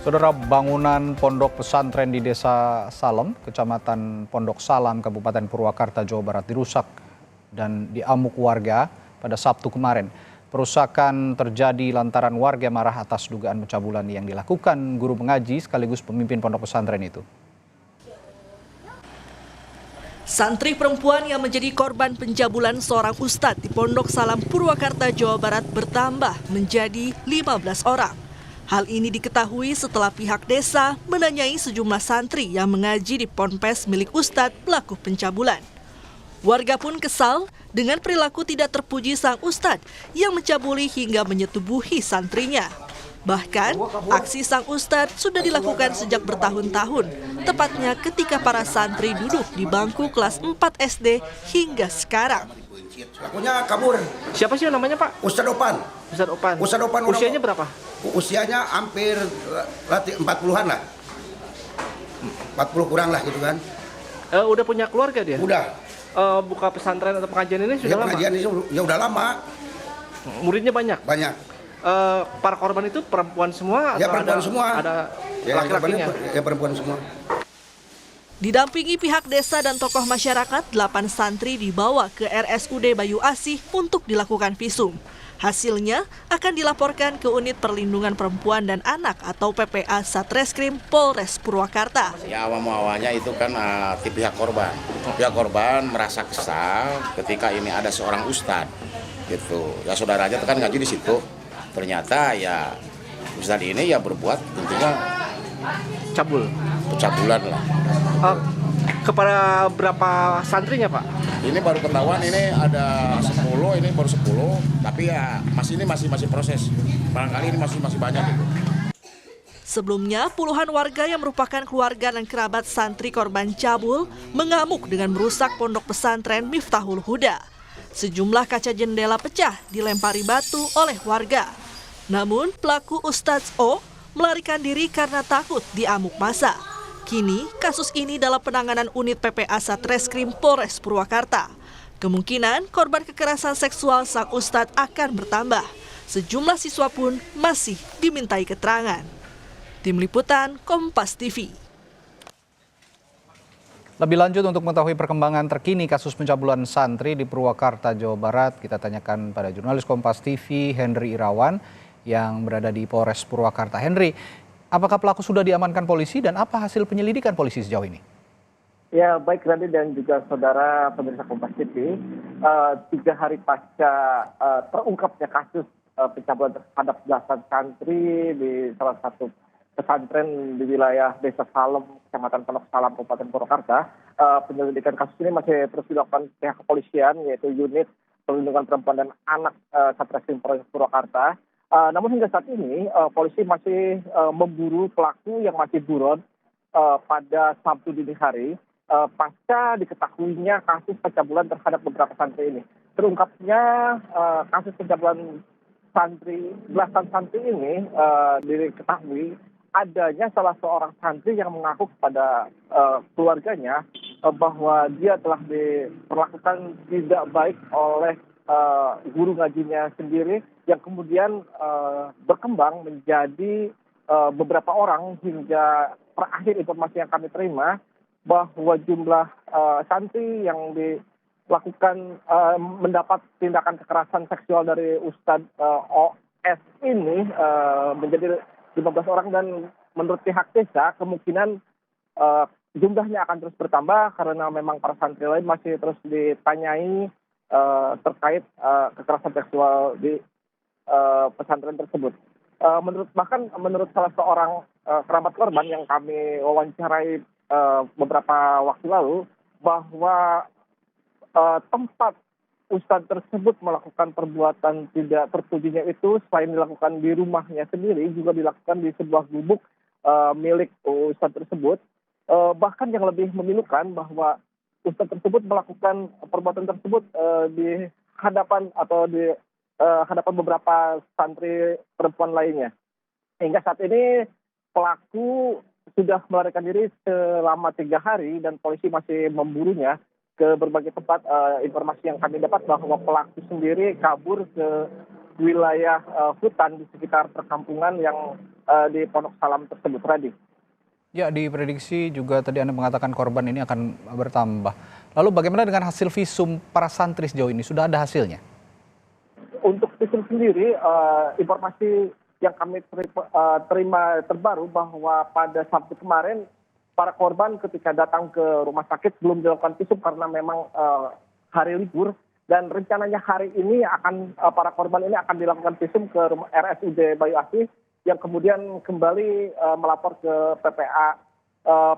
Saudara, bangunan pondok pesantren di Desa Salem, Kecamatan Pondok Salam, Kabupaten Purwakarta, Jawa Barat dirusak dan diamuk warga pada Sabtu kemarin. Perusakan terjadi lantaran warga marah atas dugaan pencabulan yang dilakukan guru mengaji sekaligus pemimpin pondok pesantren itu. Santri perempuan yang menjadi korban pencabulan seorang ustadz di Pondok Salam, Purwakarta, Jawa Barat bertambah menjadi 15 orang. Hal ini diketahui setelah pihak desa menanyai sejumlah santri yang mengaji di ponpes milik ustadz pelaku pencabulan. Warga pun kesal dengan perilaku tidak terpuji sang ustadz yang mencabuli hingga menyetubuhi santrinya. Bahkan, aksi sang ustadz sudah dilakukan sejak bertahun-tahun, tepatnya ketika para santri duduk di bangku kelas 4 SD hingga sekarang. Pelakunya kabur. Siapa sih namanya, Pak? Ustadz Opan. Ustadz Opan. Ustadz Opan. Usianya berapa? Usianya hampir 40-an lah. 40 kurang lah gitu kan. Udah punya keluarga dia? Udah. Buka pesantren atau pengajian ini sudah lama? Pengajian ini ya udah lama. Muridnya banyak? Banyak. Para korban itu perempuan semua? Ya atau perempuan semua. Ada ya, laki-lakinya? Ya perempuan semua. Didampingi pihak desa dan tokoh masyarakat, 8 santri dibawa ke RSUD Bayu Asih untuk dilakukan visum. Hasilnya akan dilaporkan ke Unit Perlindungan Perempuan dan Anak atau PPA Satreskrim Polres Purwakarta. Ya awalnya itu kan pihak korban. Pihak korban merasa kesal ketika ini ada seorang ustadz gitu. Ya saudaranya kan ngaji di situ. Ternyata ya ustadz ini ya berbuat tentunya pencabulan lah. Kepada berapa santrinya, Pak? Ini baru ketahuan ini ada 10, ini baru 10, tapi ya masih proses. Barangkali ini masih banyak gitu. Sebelumnya, puluhan warga yang merupakan keluarga dan kerabat santri korban cabul mengamuk dengan merusak pondok pesantren Miftahul Huda. Sejumlah kaca jendela pecah dilempari batu oleh warga. Namun, pelaku Ustadz O melarikan diri karena takut diamuk massa. Kini, kasus ini dalam penanganan unit PPA Satreskrim Polres Purwakarta. Kemungkinan korban kekerasan seksual sang ustadz akan bertambah. Sejumlah siswa pun masih dimintai keterangan. Tim Liputan Kompas TV. Lebih lanjut untuk mengetahui perkembangan terkini kasus pencabulan santri di Purwakarta, Jawa Barat, kita tanyakan pada jurnalis Kompas TV Henry Irawan yang berada di Polres Purwakarta. Henry, apakah pelaku sudah diamankan polisi dan apa hasil penyelidikan polisi sejauh ini? Ya, baik Randy dan juga saudara pemirsa Kompas TV, 3 hari pasca terungkapnya kasus pencabulan terhadap belasan santri di salah satu pesantren di wilayah Desa Salem, Kecamatan Pondok Salam, Kabupaten Purwakarta, penyelidikan kasus ini masih terus dilakukan pihak kepolisian, yaitu Unit Perlindungan Perempuan dan Anak Satreskrim Polres Purwakarta. Namun hingga saat ini polisi masih memburu pelaku yang masih buron pada Sabtu dini hari pasca diketahuinya kasus pencabulan terhadap beberapa santri ini. Terungkapnya kasus pencabulan belasan santri ini diketahui adanya salah seorang santri yang mengaku kepada keluarganya bahwa dia telah diperlakukan tidak baik oleh guru ngajinya sendiri, yang kemudian berkembang menjadi beberapa orang hingga terakhir informasi yang kami terima bahwa jumlah santri yang dilakukan mendapat tindakan kekerasan seksual dari Ustadz OS ini menjadi 15 orang, dan menurut pihak desa kemungkinan jumlahnya akan terus bertambah karena memang para santri lain masih terus ditanyai terkait kekerasan seksual di pesantren tersebut. Menurut salah seorang kerabat korban yang kami wawancarai beberapa waktu lalu, bahwa tempat ustadz tersebut melakukan perbuatan tidak terpujinya itu selain dilakukan di rumahnya sendiri, juga dilakukan di sebuah gubuk milik ustadz tersebut. Bahkan yang lebih memilukan bahwa ustadz tersebut melakukan perbuatan tersebut di hadapan hadapan beberapa santri perempuan lainnya. Hingga saat ini pelaku sudah melarikan diri selama 3 hari dan polisi masih memburunya ke berbagai tempat. Informasi yang kami dapat bahwa pelaku sendiri kabur ke wilayah hutan di sekitar perkampungan yang di Pondok Salam tersebut, Radi. Ya, diprediksi juga tadi Anda mengatakan korban ini akan bertambah. Lalu bagaimana dengan hasil visum para santri sejauh ini? Sudah ada hasilnya? Untuk visum sendiri, informasi yang kami terima terbaru bahwa pada Sabtu kemarin para korban ketika datang ke rumah sakit belum dilakukan visum karena memang hari libur, dan rencananya hari ini para korban ini akan dilakukan visum ke RSUD Bayu Asih yang kemudian kembali melapor ke PPA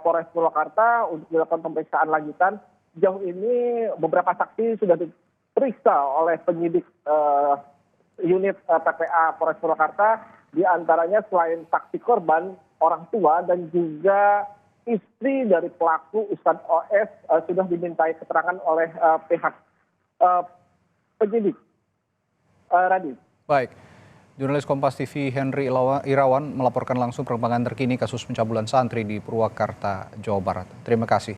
Polres Purwakarta untuk dilakukan pemeriksaan lanjutan. Sejauh ini beberapa saksi sudah diperiksa oleh penyidik unit PPA Polres Purwakarta, di antaranya selain saksi korban, orang tua dan juga istri dari pelaku Ustadz OS sudah dimintai keterangan oleh pihak penyidik. Radit. Baik. Jurnalis Kompas TV Henry Irawan melaporkan langsung perkembangan terkini kasus pencabulan santri di Purwakarta, Jawa Barat. Terima kasih.